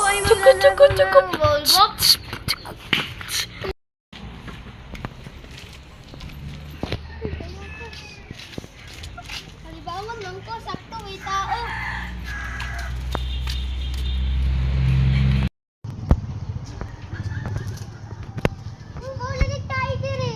ay Cukup, cukup, cukup. Volbok. Halimbawa lang ko, sakto may tao. Ulit tayo dire.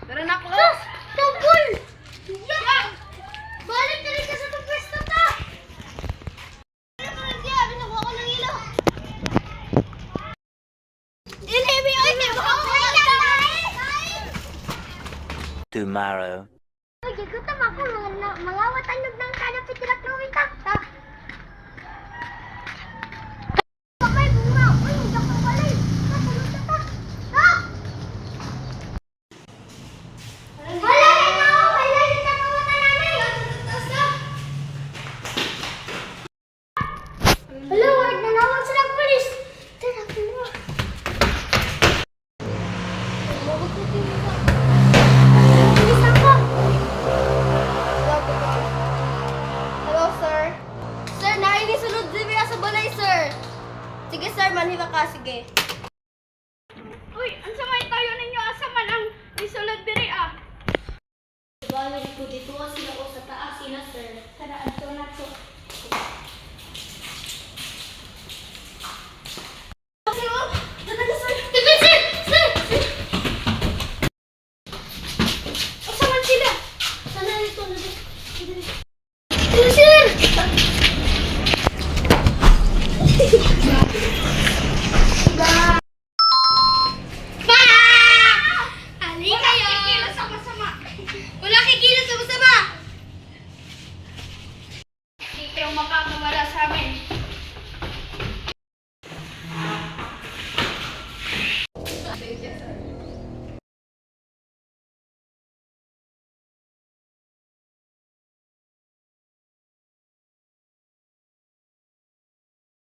Tara na po. Tungkol! Balik na rin ka sa itong pwesto ta! Ano nakuha ko ng ilaw? Ilimi! Ay, baka ko Tomorrow. Uy, gigutom ako. Mga watanog ng kanapit tilak luwin ta. Kamay, bunga. Uy, hindi ako balay. Matulog na ta. Balay na ako! Balay na tapunan namin! Hello, word na nawag sila ng polis. Tara, puno. Bilis ako. Hello, sir. Sir, nainisunod din sa balay, sir. Sige, sir, manhiwa ka. Sige. Uy, ang samay tayo ninyo asa man ang isulod diri ah. Bala ko dito sila ko sa taas sila, sir. Tara, ato na to. Kikilos sa masama. Wala kikilos sa masama. Hindi kayo makakawala sa amin.